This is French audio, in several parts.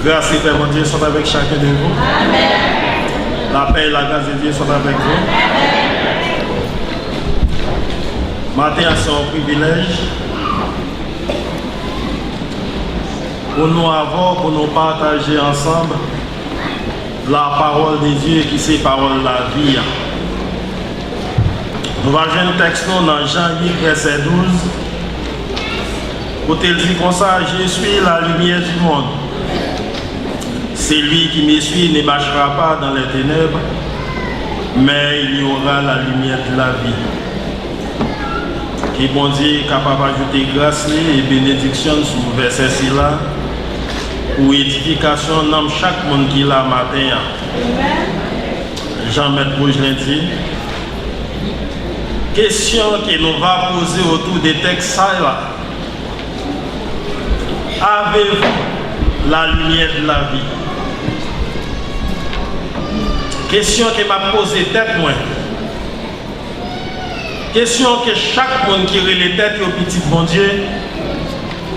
Grâce et paix, mon Dieu, sont avec chacun de vous. Amen. La paix et la grâce de Dieu sont avec vous. Amen. Matin, c'est un privilège pour nous avoir, pour nous partager ensemble la parole de Dieu qui c'est parole de la vie. Nous allons jouer un texte dans Jean 8, verset 12. Où il dit comme ça, je suis la lumière du monde. Celui qui me suit ne marchera pas dans les ténèbres, mais il y aura la lumière de la vie. Qui bon Dieu est capable d'ajouter grâce et bénédiction sur le verset là pour édification dans chaque monde qui l'a matin. Jean-Maître Bouge lundi. Question que nous va poser autour des textes là. Avez-vous la lumière de la vie? Question que m'a posée tête moi. Question que chaque monde qui relève tête au petit bon Dieu.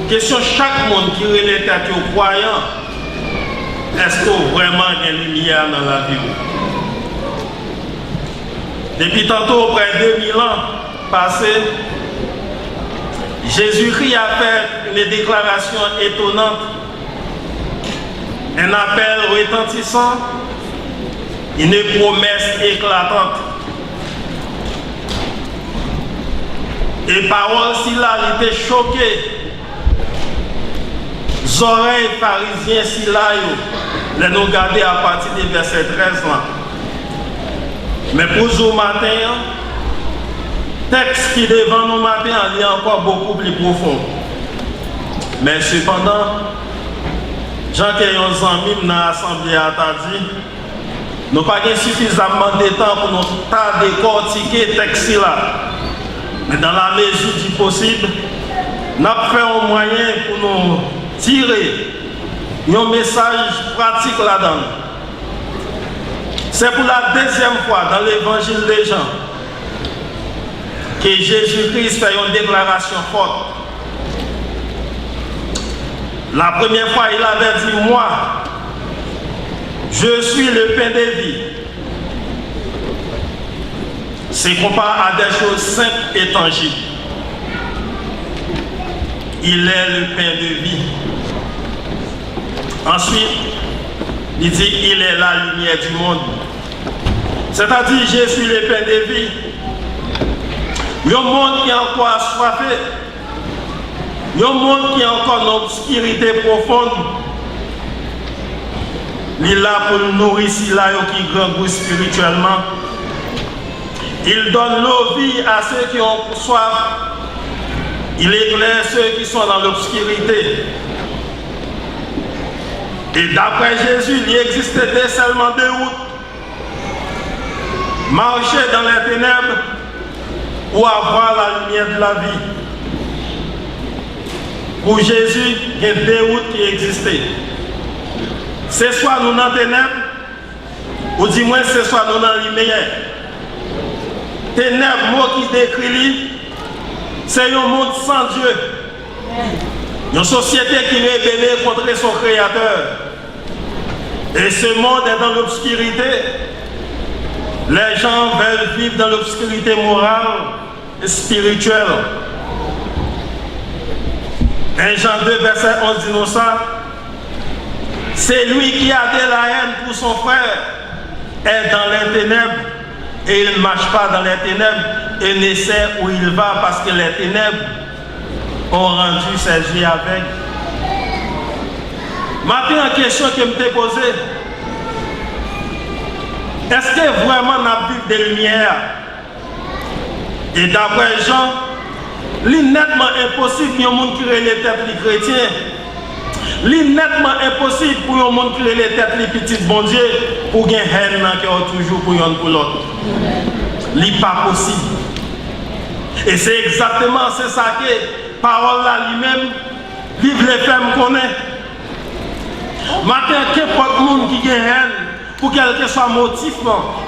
Question chaque monde qui relève tête au croyant. Est-ce que vraiment il y a une lumière dans la vie? Depuis tantôt, près de 2000 ans passés, Jésus-Christ a fait une déclaration étonnante, un appel retentissant, une promesse éclatante. Et parole si là, il était choqué. Les oreilles pharisiens si là, les nous garder à partir du verset 13 là. Mais pour ce matin, texte qui devant nous matin, il est encore beaucoup plus profond. Mais cependant, Jean qui est un ami dans l'Assemblée a dit, nous n'avons pas suffisamment de temps pour nous décortiquer le texte là. Mais dans la mesure du possible, nous avons fait un moyen pour nous tirer un message pratique là-dedans. C'est pour la deuxième fois dans l'évangile de Jean que Jésus-Christ fait une déclaration forte. La première fois, il avait dit, moi, je suis le pain de vie. C'est comparé à des choses simples et tangibles. Il est le pain de vie. Ensuite, il dit, il est la lumière du monde. C'est-à-dire, je suis le pain de vie. Un monde qui est encore assoiffé. Un monde qui est encore dans l'obscurité profonde. Il est là pour nous nourrir, là qui grandit spirituellement. Il donne l'eau vie à ceux qui ont soif. Il éclaire ceux qui sont dans l'obscurité. Et d'après Jésus, il existait seulement deux routes. Marcher dans les ténèbres ou avoir la lumière de la vie. Pour Jésus, il y a deux routes qui existaient. C'est soit nous dans les ténèbres, ou du moins c'est soit nous dans la lumière. Ténèbres, mot qui décrit, c'est un monde sans Dieu. Une société qui est rebellée contre son Créateur. Et ce monde est dans l'obscurité. Les gens veulent vivre dans l'obscurité morale et spirituelle. 1 Jean 2, verset 11 dit nous ça. C'est lui qui a de la haine pour son frère, est dans les ténèbres, et il ne marche pas dans les ténèbres, et ne sait où il va parce que les ténèbres ont rendu ses yeux aveugles. Maintenant, la question que je me posée, est-ce que vraiment on a vu des lumières? Et d'après Jean, il est nettement impossible pour un monde qui relève les chrétiens. Il est nettement impossible pour un monde qui relève les petits bon Dieu pour gagner haine qui est toujours pour l'un pour l'autre. Il n'est pas possible. Et c'est exactement ça que parole là lui-même, vive les femmes connaît. Maintenant, qu'importe monde qui gagne haine, pour quel que soit motif,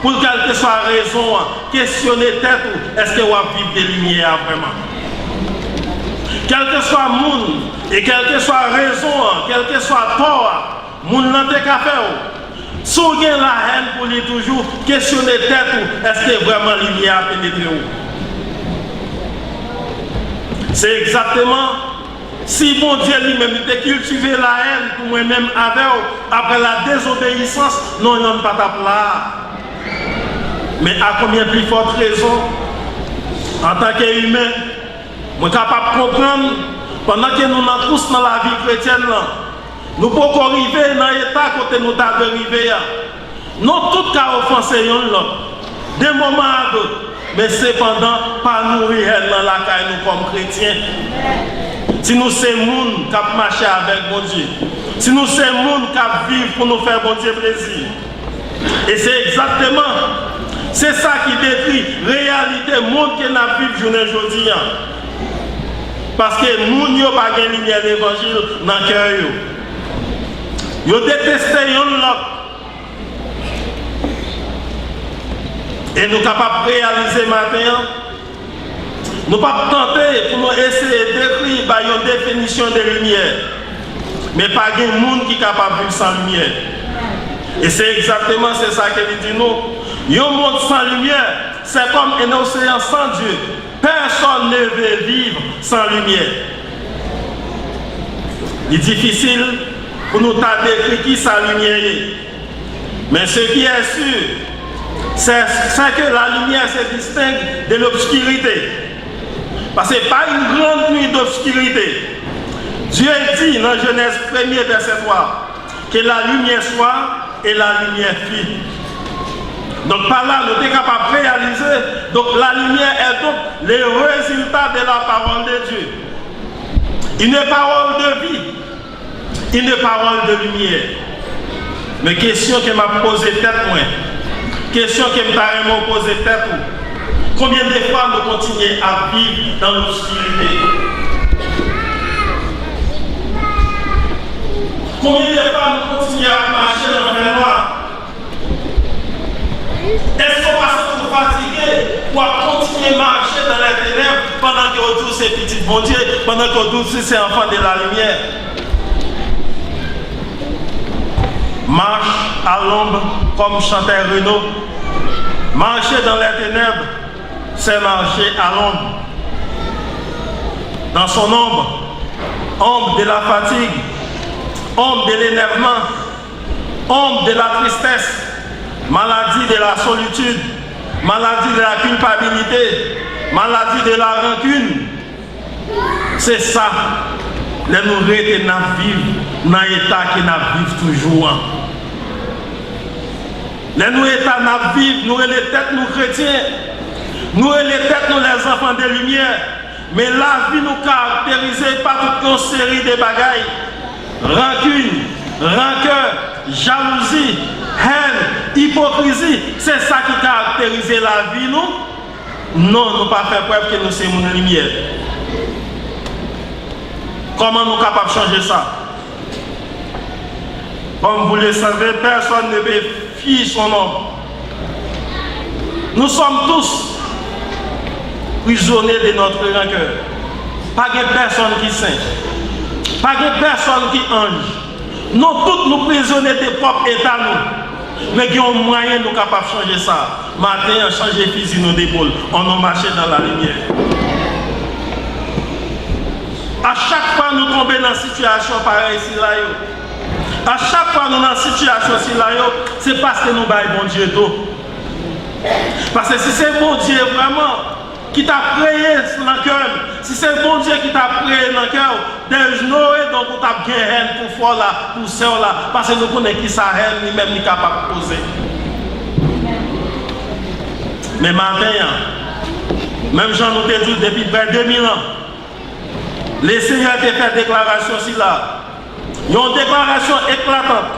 pour quelle que soit raison, questionner tête, est-ce que vous vivre des lumières vraiment? Quel que soit le monde, et quelle que soit raison, quel que soit tort, moun nan te ka fait. Si vous avez la haine pour lui toujours, questionner tête ou est-ce que vraiment lumière a pénétré ou? C'est exactement si bon Dieu lui-même a cultivé la haine pour moi-même avec après la désobéissance, non, il n'y a pas de là. Mais à combien plus forte raison, en tant qu'humain, je suis capable de comprendre pendant que nous sommes tous dans la vie chrétienne, nous pouvons arriver dans l'état côté nous avons arrivé. Nous tous cas offensés l'autre, des moments à d'autres, mais cependant, pas nous réels dans la caille nous comme chrétiens. Si nous sommes gens qui marchent avec bon Dieu, si nous sommes gens qui vivent pour nous faire bon Dieu plaisir. Et c'est exactement, c'est ça qui décrit la réalité monde que nous vivons journée aujourd'hui. Parce que nous n'avons pas de lumière de l'évangile dans le cœur. Ils détestent l'autre. Et nous sommes capables de réaliser maintenant. Nous ne pouvons pas tenter pour nous essayer d'écrire une définition de lumière. Mais pas de monde qui est capable de vivre sans lumière. Et c'est exactement ça qu'il dit nous. Un monde sans lumière, c'est comme un océan sans Dieu. Personne ne veut vivre sans lumière. Il est difficile pour nous décrire qui sa lumière est. Mais ce qui est sûr, c'est que la lumière se distingue de l'obscurité. Parce que ce n'est pas une grande nuit d'obscurité. Dieu dit dans Genèse 1er verset 3 que la lumière soit et la lumière fut. Donc par là, nous sommes capables de réaliser. Donc la lumière est donc le résultat de la parole de Dieu. Une parole de vie, une parole de lumière. Mais question que m'a posée tête moi, question que m'a posée tête moi. Combien de fois nous continuons à vivre dans l'obscurité? Combien de fois nous continuons à marcher dans le noir? Est-ce qu'on passe trop fatigué pour continuer à marcher dans les ténèbres pendant que nous c'est petit bon Dieu, pendant que nous c'est enfant de la lumière? Marche à l'ombre comme chantait Renaud. Marcher dans les ténèbres, c'est marcher à l'ombre. Dans son ombre, ombre de la fatigue, ombre de l'énervement, ombre de la tristesse, maladie de la solitude, maladie de la culpabilité, maladie de la rancune. C'est ça. Les nous vivons dans l'état que nous vivons toujours. Les nous états nous vivons, nous les têtes nous chrétiens, nous les têtes nous les enfants de lumière. Mais la vie nous caractérise par toute une série de bagailles. Rancune, rancœur, jalousie, haine, hypocrisie, c'est ça qui caractérise la vie, nous? Non, nous ne pas faire preuve que nous sommes une lumière. Comment nous sommes capables de changer ça? Comme vous le savez, personne ne peut fier son nom. Nous sommes tous prisonniers de notre rancœur. Pas de personne qui saint. Pas de personne qui ange. Nous tous nous prisonniers de propre état nous. Mais il y a un moyen nous capables de changer ça. Matin, changer physique nos épaules. On a marché dans la lumière. À chaque fois nous tombons dans une situation pareille ici là. À chaque fois nous dans une situation ici là, c'est parce que nous baillons bon Dieu d'eau. Parce que si c'est bon Dieu vraiment qui t'a créé dans le cœur, si c'est bon Dieu qui t'a créé dans le cœur, des genoux, donc vous avez bien haine pour faire là, pour ça là, parce que nous connaissons qui sa haine, lui-même n'est capable de poser. Mais maintenant, même Jean nous dit depuis près de 2000 ans, les seigneurs ont fait déclaration ici là. Ils ont une déclaration éclatante.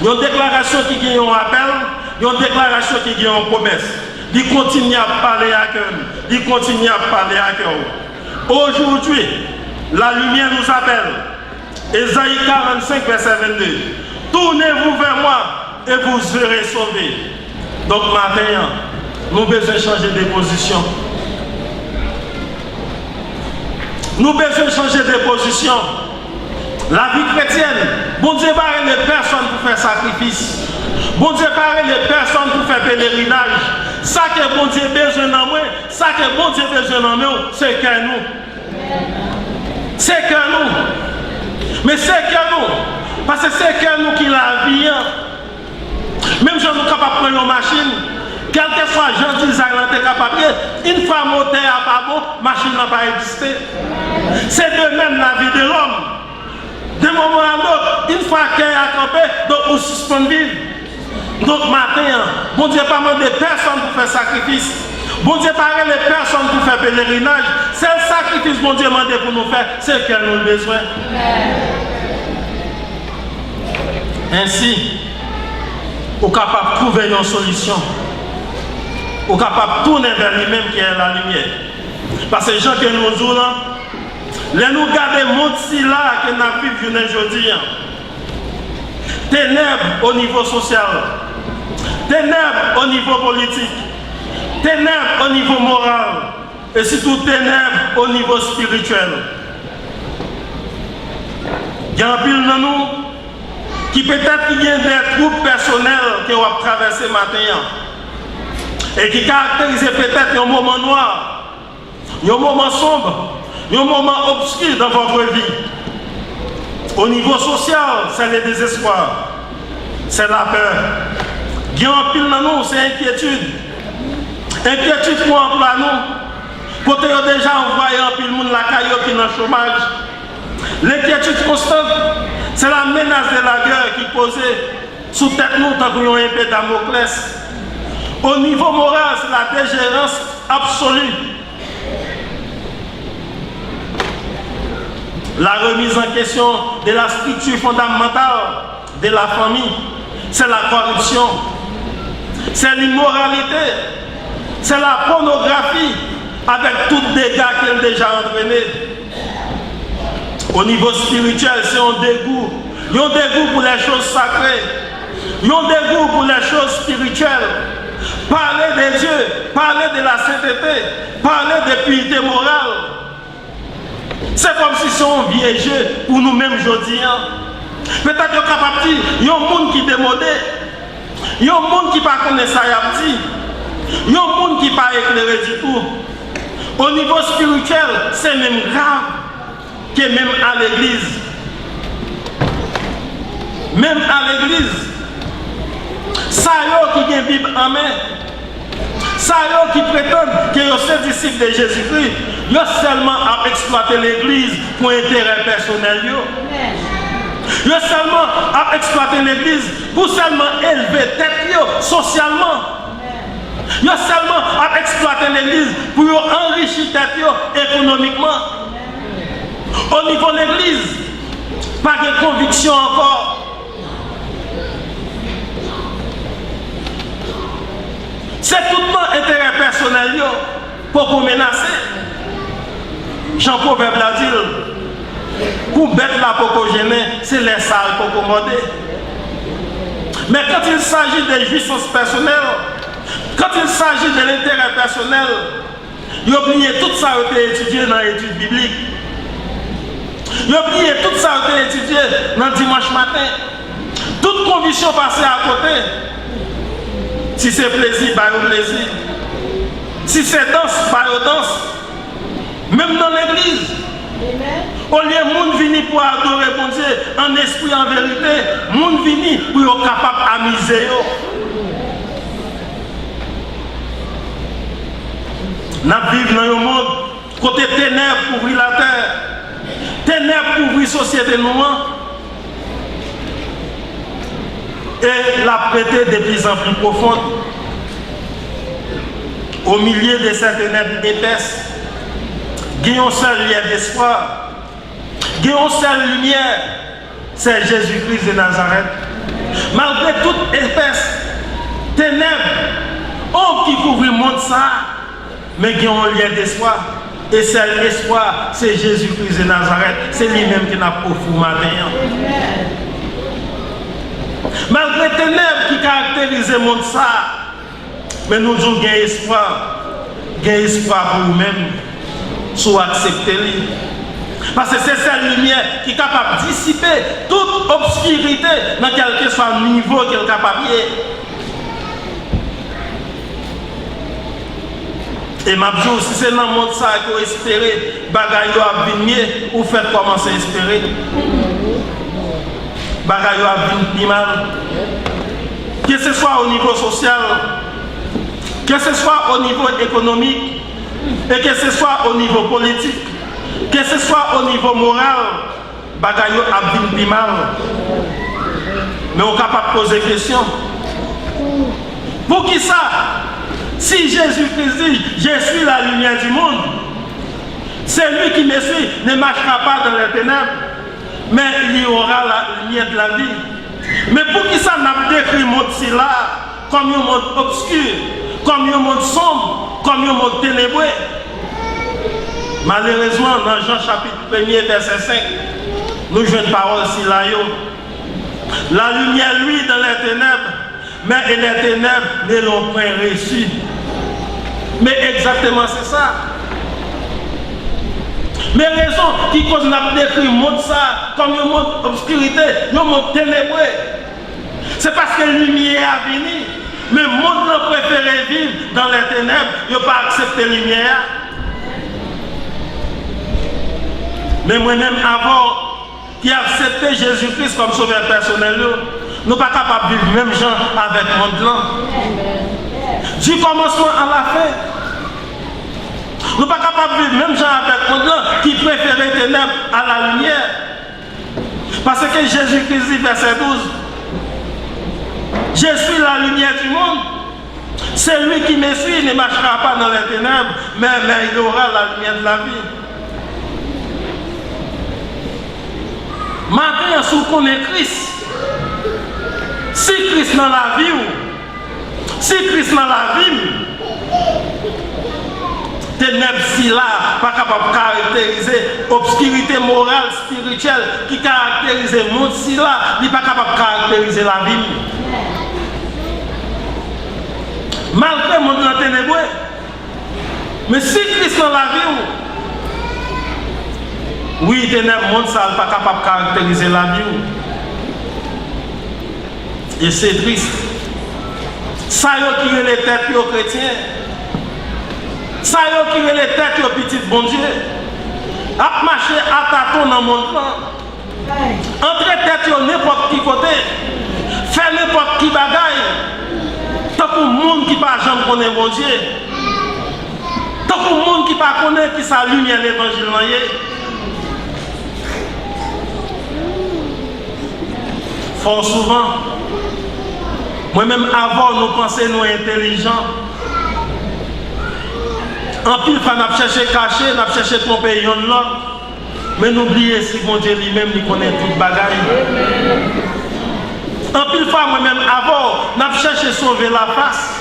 Ils ont une déclaration qui a un appel, ils ont une déclaration qui a une promesse. Ils continuent à parler à cœur. Ils continuent à parler à cœur. Aujourd'hui, la lumière nous appelle. Ésaïe 45, verset 22. Tournez-vous vers moi et vous serez sauvés. Donc maintenant, nous avons besoin de changer de position. Nous avons besoin de changer de position. La vie chrétienne, bon Dieu pas les personnes pour faire sacrifice. Bon Dieu pas les personnes pour faire pèlerinage. Ça que bon Dieu besoin dans moi, ça que bon Dieu besoin dans nous, c'est que nous. C'est que nous. Mais c'est que nous. Parce que c'est que nous qui la vie. Même si nous sommes capables de prendre une machine, quel que soit le genre de design, nous sommes capables. Une fois moteur à pas bon, la machine n'a pas existé. C'est de même la vie de l'homme. De moment à l'autre, une fois qu'elle a campé, donc on suspend vivre. Donc matin, bon Dieu pas demandé personne pour faire sacrifice. Bon Dieu pas les personnes pour faire pèlerinage. C'est le sacrifice bon Dieu demandé pour nous faire, c'est ce qu'elle nous a besoin. Ainsi, on est capable de trouver une solution. On est capable de tourner vers lui-même qui est la lumière. Parce que les gens qui nous disent là, les nous garder le monde si là que nous vivons aujourd'hui. Ténèbres au niveau social, ténèbres au niveau politique, ténèbres au niveau moral et surtout ténèbres au niveau spirituel. Il y a un pile dans nous qui peut-être y a des troubles personnels qui ont traversé matin et qui caractérisent peut-être un moment noir, un moment sombre, un moment obscur dans votre vie. Au niveau social, c'est le désespoir, c'est la peur. Il y a un pile dans nous, c'est inquiétude. Inquiétude pour emploi nous. Côté déjà envoyé un pile monde la caillou qui est dans le chômage. L'inquiétude constante, c'est la menace de la guerre qui posait sous tête nous tant qu'on a un épée Damoclès. Au niveau moral, c'est la dégérance absolue. La remise en question de la structure fondamentale de la famille, c'est la corruption, c'est l'immoralité, c'est la pornographie avec tous les dégâts qu'elle a déjà entraînés. Au niveau spirituel, c'est un dégoût. Il y a un dégoût pour les choses sacrées, il y a un dégoût pour les choses spirituelles. Parler de Dieu, parler de la sainteté, parler de pureté morale. C'est comme si c'est un vieux jeu pour nous-mêmes aujourd'hui. Peut-être qu'il y a capable de dire, il y a un monde qui est démodé, il y a un monde qui ne connaît pas ça, il y a un monde qui n'est pas éclairé du tout. Au niveau spirituel, c'est même grave que même à l'église. Même à l'église, ça y est qui a une Bible en main. Ça y est qui prétendent que sont disciples de Jésus-Christ, ils ont seulement à exploiter l'église pour intérêt personnel. Ils ont seulement à exploiter l'église pour seulement élever tête socialement. Ils ont seulement à exploiter l'église pour enrichir tête économiquement. Au niveau de l'église, pas de conviction encore. C'est tout le intérêt personnel pour vous menacer. Jean-Proverbe l'a dit, pour bête la pour gêner, c'est les salles pour commander. Mais quand il s'agit de jouissance personnelle, quand il s'agit de l'intérêt personnel, il oublie tout ça qui a été étudié dans l'étude biblique. Il oublie tout ça qui a été étudié dans le dimanche matin. Toute conviction passée à côté. Si c'est plaisir, bah au plaisir. Si c'est danse, bah au danse. Même dans l'église. Au lieu de monde venir pour adorer bon Dieu en esprit, en vérité, monde venir pour être capable d'amuser. Nous vivons dans un monde côté ténèbres pour ouvrir la terre, ténèbres pour ouvrir la société noire. Et la prêter de plus en plus profonde. Au milieu de ces ténèbres épaisses, il y a un seul lien d'espoir, il y a une seule lumière, c'est Jésus-Christ de Nazareth. Malgré toute épaisse ténèbres, on qui couvre le monde ça, mais il y a un lien d'espoir. Et c'est l'espoir, c'est Jésus-Christ de Nazareth, c'est lui-même qui n'a pas au matin. Malgré les ténèbres qui caractérisent le monde ça, mais nous avons espoir pour nous-mêmes, soit accepter lui. Parce que c'est cette lumière qui est capable de dissiper toute obscurité dans quel que soit le niveau qu'elle est capable de. Et ma dis, si c'est dans le monde ça que vous espérez, bagaille à venir, ou faites commencer à espérer. Bagaille à venir mal. Que ce soit au niveau social, que ce soit au niveau économique, et que ce soit au niveau politique, que ce soit au niveau moral, bagaille à venir mal. Mais on est capable de poser des questions. Pour qui ça? Si Jésus-Christ dit, je suis la lumière du monde, celui qui me suit ne marchera pas dans les ténèbres, mais il y aura la lumière de la vie. Mais pour qui ça n'a pas décrit le monde là comme un monde obscur, comme un monde sombre, comme un monde ténébreux? Malheureusement, dans Jean chapitre 1er, verset 5, nous jouons une parole si là. La lumière, lui, dans les ténèbres, mais les ténèbres ne l'ont pas reçu. Mais exactement c'est ça. Mais raison qui cause n'a décrit le monde ça comme un monde obscurité, un monde ténébreux. C'est parce que la lumière a venu. Mais le monde n'a préféré vivre dans les ténèbres, il n'a pas accepté la lumière. Mais moi-même, avant qui a accepté Jésus-Christ comme sauveur personnel, nous ne sommes pas capables de vivre même gens avec le monde là. Du commencement à la fin. Nous ne sommes pas capables de vivre même gens avec le monde là qui préfèrent les ténèbres à la lumière. Parce que Jésus-Christ dit, verset 12, je suis la lumière du monde. Celui qui me suit ne marchera pas dans les ténèbres, mais il aura la lumière de la vie. Maintenant, si on connaît Christ, si Christ dans la vie, si Christ dans la vie, ténèbres si là, pas capable de caractériser l'obscurité morale, spirituelle qui caractérise le monde si là, il n'est pas capable de caractériser la vie. Malgré le monde ténébreux, mais si Christ dans la vie, oui, ténèbres, monde ça n'est pas capable de caractériser la vie. Et c'est triste. Ça y est qui est les têtes aux chrétiens. Ça y est qui est les têtes aux petits bon Dieu. A marcher à tâtons dans le monde. Entre têtes n'importe qui côté. Faire n'importe qui bagaille. Tant pour le monde qui ne pas jamais connaître bon Dieu. Tant pour le monde qui ne pas connaître qui sa lumière l'évangile. Fort souvent, moi-même avant, nous pensons nous intelligents. En pile, nous avons cherché cacher, nous avons cherché tromper l'autre. Mais n'oubliez si bon Dieu lui-même il connaît toute bagaille. En pile fois, moi-même avant, nous avons cherché sauver la face.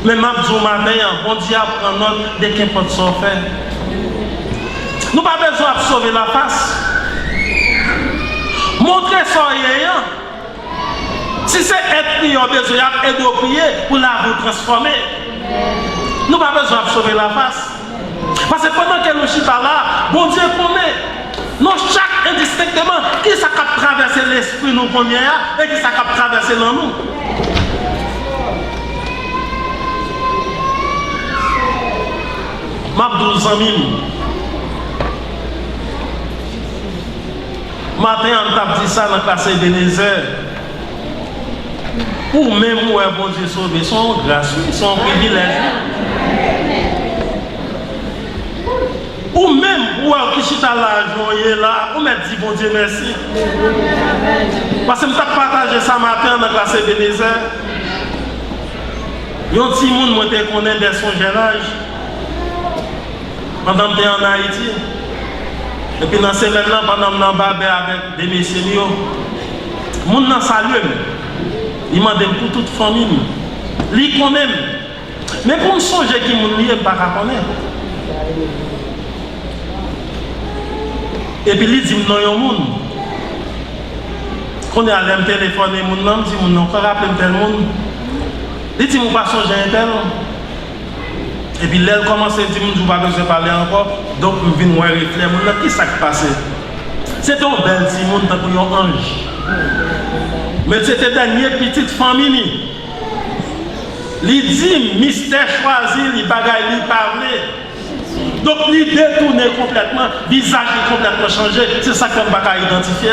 Mais je dis au matin, bon Dieu apprend notre dès qu'il peut s'en faire. Nous n'avons pas besoin de sauver la face. Montrez ça ayant. Si c'est être prié, on a besoin d'aider au prier pour la vous transformer. Nous n'avons pas besoin de sauver la face. Parce que pendant que nous sommes là, bon Dieu connaît. Nous, chaque indistinctement, qui ça a traversé l'esprit nous première et qui ça a traversé dans nous. Mabdou Zamim. Matin, on t'a dit ça dans la classe Ebenezer. Pour même moi, bon Dieu sauver, son grâce, son privilège. Ou même pour qui chita la joie là, ou me dit bon Dieu merci. Parce que je t'ai partagé ça matin dans la classe Ebenezer. Il y a un petit monde qui me connaît dès son jeune âge. Pendant que j'étais en Haïti. Et puis dans ces semaines-là, pendant que je suis avec des messieurs, les gens m'ont salué. Ils m'ont dit pour toute famille. Ils connaissent. Mais pour me songer qui m'ont dit, je ne sais pas connaître. Et puis ils disent, non, il y a un monde. Quand on est allé me téléphoner, ils me disent, non, on peut rappeler tel monde. Ils disent, je ne sais pas songer un tel. Et puis là, elle commence à dire, je ne vais pas besoin de parler encore. Donc, je viens voir réfléchir. Qui s'est passé? C'est un bel petit monde, tant qu'il y a un ange. Mais c'était dernière petite famille. Il dit, mystère choisi, il bagaille, il parlait. Donc, il détourné complètement, le visage est complètement changé. C'est ça qu'on va identifier.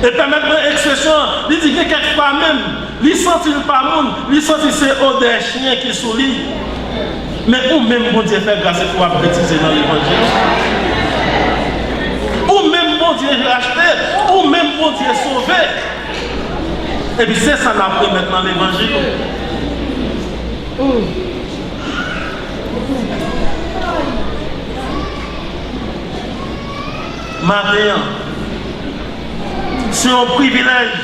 Et puis maintenant, expression, il dit que quelque part même, il sentit pas monde, il sentit ces odeurs chiens qui sont lui. Mais où même bon Dieu fait grâce pour baptiser dans l'évangile. Ou même bon Dieu racheté, ou même bon Dieu sauvé. Et puis c'est ça qu'on a pris maintenant l'évangile. Matin, c'est un privilège,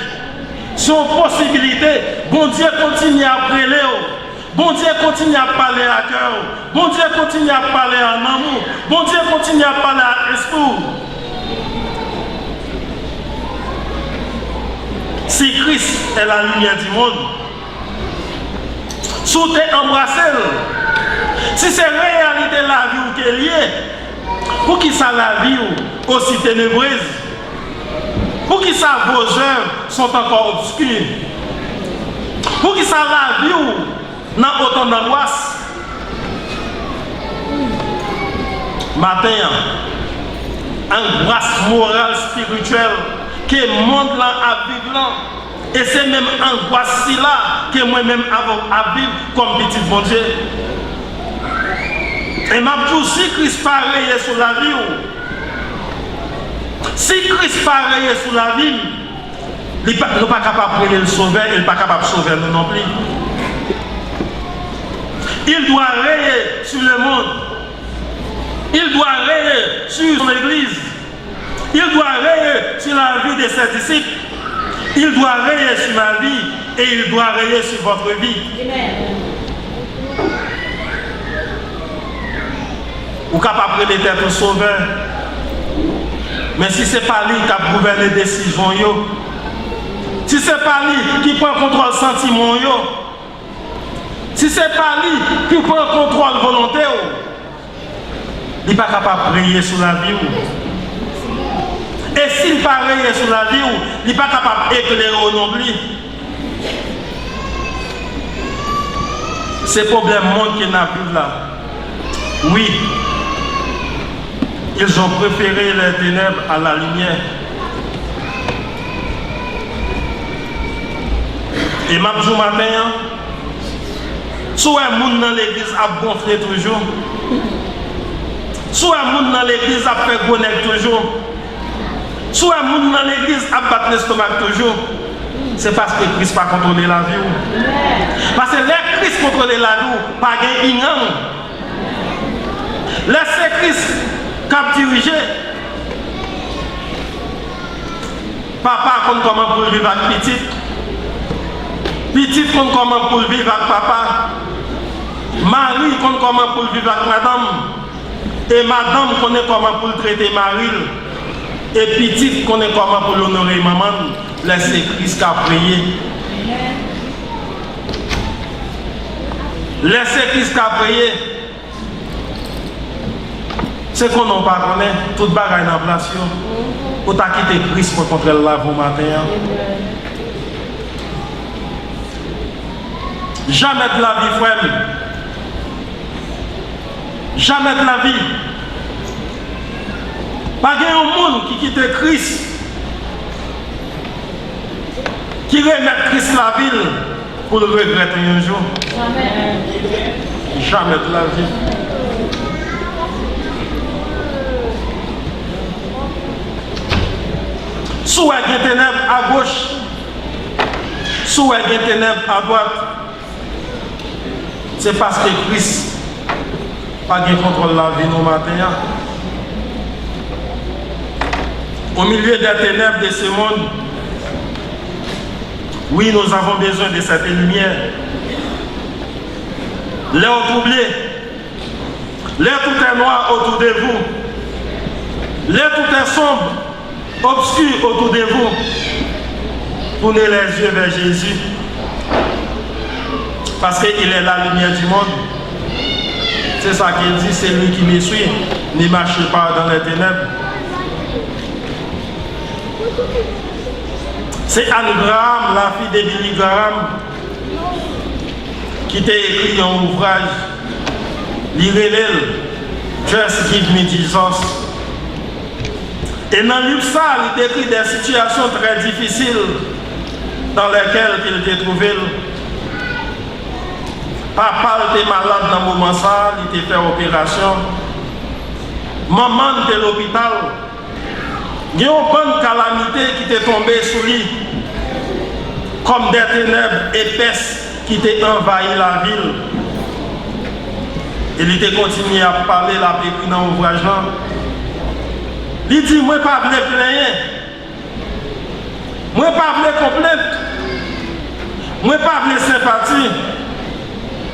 c'est une possibilité. Bon Dieu continue à brûler. Bon Dieu continue à parler à cœur. Bon Dieu continue à parler en amour. Bon Dieu continue à parler à esprit. Si Christ est la lumière du monde, si tu es embrassé, si c'est réalité la vie ou qu'elle y est, pour qui ça la vie aussi ténébreuse, pour qui ça vos œuvres sont encore obscures, pour qui ça la vie ou n'a autant d'angoisse. Matin, angoisse morale, spirituelle, que le monde là a vivre là. Et c'est même angoisse là que moi-même a vivre comme petit bon Dieu. Et m'a dit si Christ pareil sur la vie, si Christ pareil sur la vie, il n'est pas capable de le sauver, il n'est pas capable de sauver nous non plus. Il doit rayer sur le monde. Il doit rayer sur son église. Il doit rayer sur la vie de ses disciples. Il doit rayer sur ma vie et il doit rayer sur votre vie. Vous êtes capable de être sauveur. Mais si ce n'est pas lui qui a gouverné les décisions, si ce n'est pas lui qui prend le contrôle sentiment, si ce n'est pas lui qui prend le contrôle volontaire, il n'est pas capable de prier sur la vie. Et s'il n'est pas prié sur la vie, il n'est pas capable d'éclairer au nombre. C'est le problème monde qui n'a plus là. Oui, ils ont préféré les ténèbres à la lumière. Et Mabjou matin, soit un monde dans l'église a gonflé toujours, soit un monde dans l'église a fait connaître toujours, soit un monde dans l'église a battu l'estomac toujours. C'est parce que Christ n'a pas contrôlé la vie. Parce que les Christ contrôle la vie, pas de ignorant. Laissez Christ cap diriger. Papa compte comment pour vivre avec petit. Petit compte comment pour vivre avec papa. Marie compte comment pour vivre avec madame. Et madame connaît comment pour traiter Marie. Et petit connaît comment pour l'honorer maman. Laissez Christ a prié. Laissez Christ a prié. C'est qu'on n'en pas connaît. Toute bagaille dans la place. Vous avez quitté Christ pour contrôler la vie matin. Jamais de la vie, frère. Jamais de la vie. Pas de monde qui quitte Christ. Qui remet Christ la ville pour le regretter un jour. Jamais. Jamais de la vie. Soit il y a des ténèbres à gauche, soit il y a des ténèbres à droite. C'est parce que Christ n'a pas de contrôle de la vie nos matins. Au milieu des ténèbres de ce monde, oui, nous avons besoin de cette lumière. L'air troublé, l'air tout est noir autour de vous, l'air tout est sombre, obscur autour de vous. Tournez les yeux vers Jésus. parce qu'il est la lumière du monde. C'est ça qu'il dit, c'est lui qui me suit, ne marche pas dans les ténèbres. C'est Anne Graham, la fille de Billy Graham, qui t'a écrit un ouvrage, Lirez-le, Just Give Me Jesus. Et dans le livre, il décrit des situations très difficiles dans lesquelles il était trouvé. Papa était malade dans le moment ça, il était fait opération. Maman était à l'hôpital. Il y a une bonne calamité qui était tombée sur lui, comme des ténèbres épaisses qui étaient envahi la ville. Il était continué à parler, la écrit dans l'ouvrage. Il dit, moi pas voulu plaindre, moi pas voulu complainte, moi pas voulu sympathie,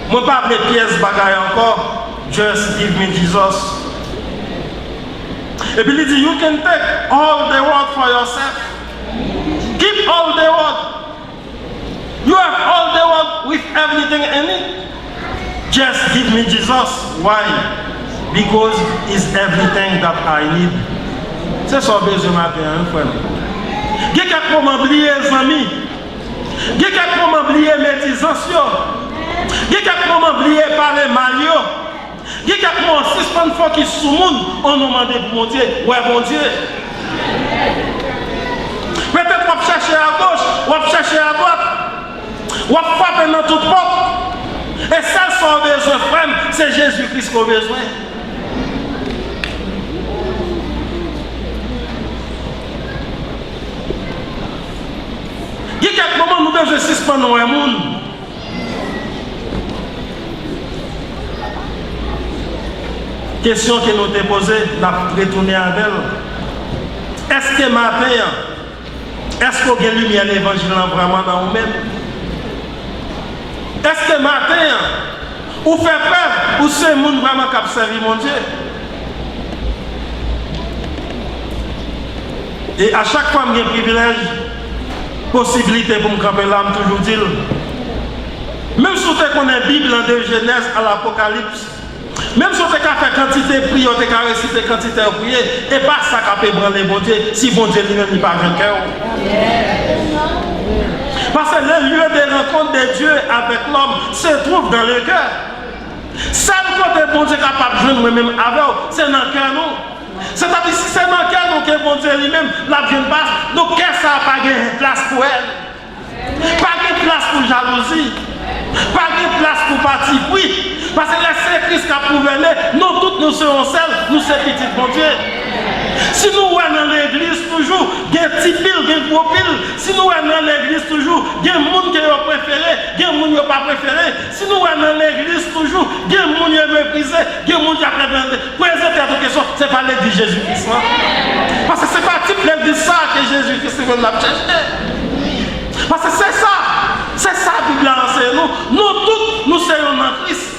moi pas voulu pièces bagaille encore, just give me Jesus. Et puis il dit, you can take all the world for yourself, keep all the world, you have all the world with everything in it, just give me Jesus. Why? Because it's everything that I need. C'est ça que besoin matin, frère. Il y a quelques moments oubliés, les amis. Il y a quelques moments oubliés, médisance. Il y a quelques moments oubliés, parler mal. Il y a quelques moments, suspendre focus sur le monde, on nous demande pour mon Dieu. Ouais, mon Dieu. Peut-être qu'on va chercher à gauche, on va chercher à droite, on va frapper dans toute porte. Et ça, son besoin, frère, c'est Jésus-Christ qu'on a besoin. Il y a quelques moments où nous devons suspendre le monde. Question que nous avons posée, nous avons retourné avec elle. Est-ce que matin, est-ce qu'on a lumière l'évangile vraiment dans nous-mêmes? Est-ce que matin, ou fait preuve, ou c'est le monde vraiment qui a servi mon Dieu? Et à chaque fois, j'ai un privilège, possibilité pour me camper là, je toujours dire. Même si on connaît la Bible de Genèse à l'Apocalypse, même si on fait quantité de prières, on peut réciter quantité de prières, et pas ça qui peut branler bon Dieu, si bon Dieu lui-même n'est pas vainqueur. Parce que le lieu de rencontre de Dieu avec l'homme se trouve dans le cœur. Seul côté bon Dieu capable de jouer nous-mêmes avec, c'est dans le cœur nous. C'est-à-dire si c'est dans le cœur nous que bon Dieu lui-même, la vie passe, donc qu'est-ce que ça n'a pas de place pour elle? Pas de place pour jalousie, pas de place pour parti pris. Parce que c'est Christ qui a prouvé, nous tous nous serons seuls, nous sommes petits bon Dieu. Si nous sommes dans l'église toujours, il y a un petit pile, il y a un gros pile. Si nous sommes dans l'église toujours, il y a un monde qui est préféré, il y a un monde qui n'est pas préféré. Si nous sommes dans l'église toujours, il y a un monde qui est méprisé, il y a un monde qui est préféré. Présenter à toute question, ce n'est pas l'église Jésus-Christ. Parce que ce n'est pas type l'église ça que Jésus-Christ veut nous chercher. Parce que c'est ça la Bible a enseigné nous. Nous tous, nous sommes en Christ.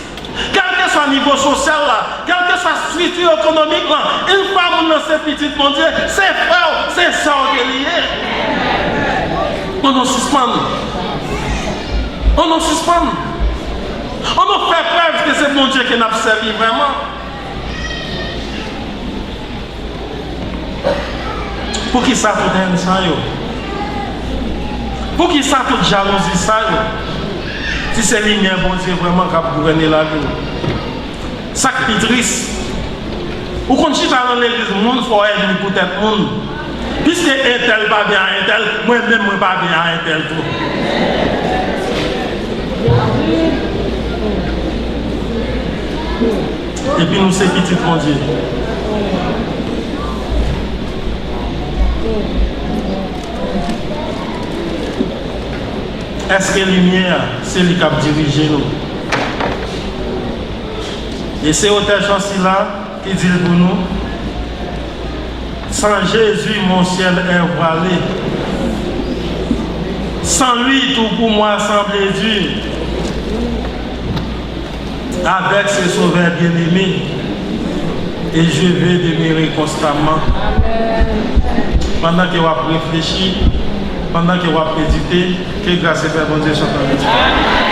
Quel que soit le niveau social, quel que soit la structure économique, une fois que nous sommes petits, mon Dieu, c'est frère, c'est ça qui est lié. On nous suspend. On nous suspend. On nous fait preuve que c'est mon Dieu qui nous a servi vraiment. Pour qui ça tout est ça? Pour qui ça toute jalousie ça? Si c'est lumière, bon Dieu, vraiment qui a gouverné la vie. Ça qui est triste. Ou quand je suis dans l'église, le monde faut aider pour tout le monde. Puisque un tel va bien à un tel, moi-même, moi pas bien à un tel tout. Et puis nous, c'est petit, mon Dieu. Est-ce que la lumière, c'est lui qui a dirigé nous? Et c'est autre chose là qui dit pour nous, sans Jésus, mon ciel est voilé. Sans lui, tout pour moi semble dur. Avec ses sauveurs bien-aimés, et je vais demeurer constamment. Pendant que vous réfléchissez, pendant que vous méditez, que grâce et paix, bon Dieu, soit avec vous.